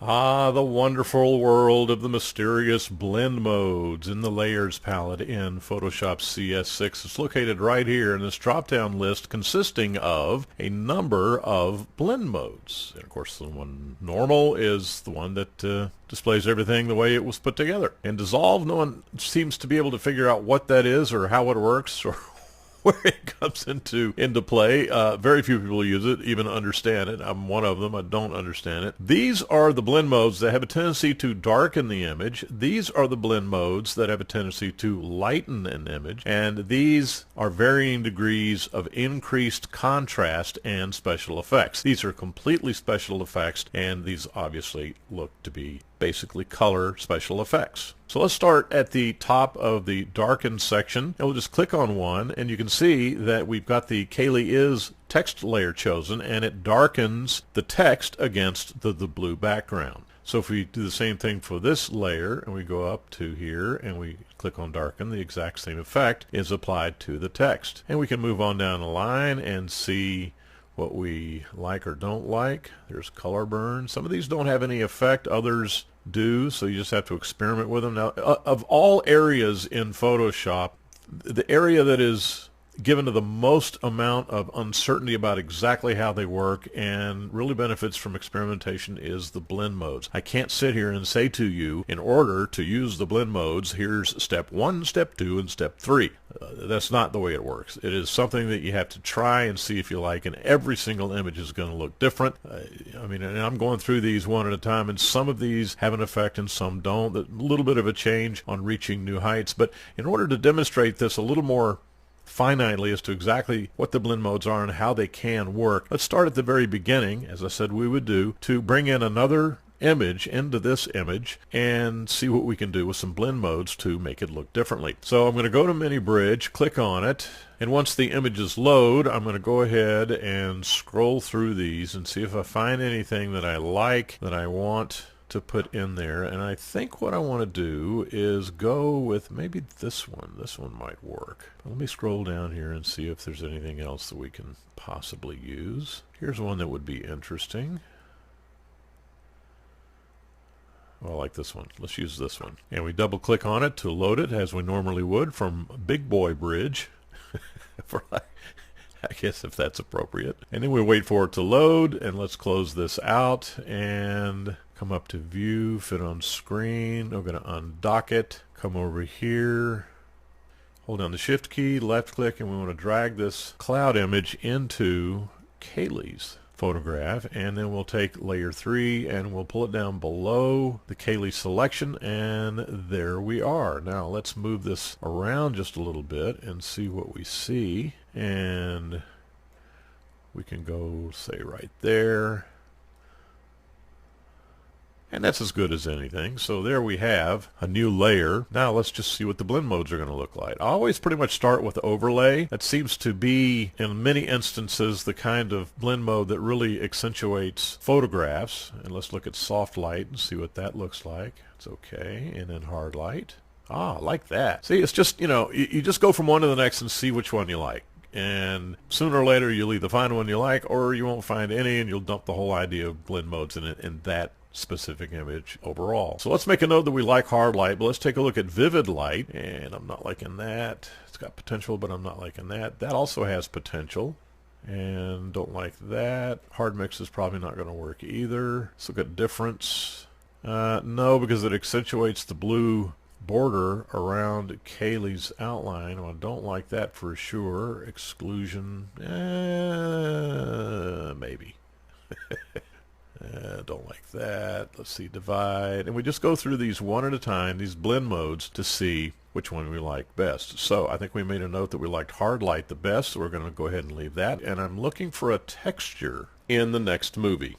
Ah, the wonderful world of the mysterious blend modes in the layers palette in Photoshop CS6. It's located right here in this drop-down list consisting of a number of blend modes. And of course, the one normal is the one that displays everything the way it was put together. And Dissolve, no one seems to be able to figure out what that is or how it works or where it comes into play. Very few people use it, even understand it. I'm one of them. I don't understand it. These are the blend modes that have a tendency to darken the image. These are the blend modes that have a tendency to lighten an image. And these are varying degrees of increased contrast and special effects. These are completely special effects, and these obviously look to be basically color special effects. So let's start at the top of the darkened section, and we'll just click on one, and you can see that we've got the Kaylee Is text layer chosen, and it darkens the text against the blue background. So if we do the same thing for this layer, and we go up to here, and we click on darken, the exact same effect is applied to the text. And we can move on down the line and see what we like or don't like. There's color burn. Some of these don't have any effect, others do, so you just have to experiment with them. Now, of all areas in Photoshop, the area that is given to the most amount of uncertainty about exactly how they work and really benefits from experimentation is the blend modes. I can't sit here and say to you, in order to use the blend modes, here's step 1, step 2, and step 3. That's not the way it works. It is something that you have to try and see if you like, and every single image is going to look different. I mean, and I'm going through these one at a time, and some of these have an effect and some don't. A little bit of a change on reaching new heights, but in order to demonstrate this a little more finitely as to exactly what the blend modes are and how they can work, let's start at the very beginning, as I said we would do, to bring in another image into this image and see what we can do with some blend modes to make it look differently. So I'm going to go to Mini Bridge, click on it, and once the images load, I'm going to go ahead and scroll through these and see if I find anything that I like, that I want to put in there. And I think what I want to do is go with maybe this one. This one might work. Let me scroll down here and see if there's anything else that we can possibly use. Here's one that would be interesting. Well, I like this one. Let's use this one. And we double click on it to load it as we normally would from Big Boy Bridge. For I guess if that's appropriate. And then we wait for it to load, and let's close this out and come up to view, fit on screen. We're going to undock it, come over here, hold down the shift key, left click, and we want to drag this cloud image into Kaylee's photograph, and then we'll take layer 3 and we'll pull it down below the Kaylee selection, and there we are. Now let's move this around just a little bit and see what we see, and we can go say right there, and that's as good as anything. So there we have a new layer. Now let's just see what the blend modes are going to look like. I always pretty much start with overlay. That seems to be, in many instances, the kind of blend mode that really accentuates photographs. And let's look at soft light and see what that looks like. It's okay. And then hard light. Ah, I like that. See, it's just, you just go from one to the next and see which one you like. And sooner or later you'll either find one you like, or you won't find any, and you'll dump the whole idea of blend modes in that specific image overall. So let's make a note that we like hard light, but let's take a look at vivid light, and I'm not liking that. It's got potential, but I'm not liking that. That also has potential, and don't like that. Hard mix is probably not going to work either. Let's look at difference. No, because it accentuates the blue border around Kaylee's outline. Well, I don't like that for sure. Exclusion, maybe. Don't like that. Let's see, divide. And we just go through these one at a time, these blend modes, to see which one we like best. So I think we made a note that we liked hard light the best, so we're going to go ahead and leave that. And I'm looking for a texture in the next movie.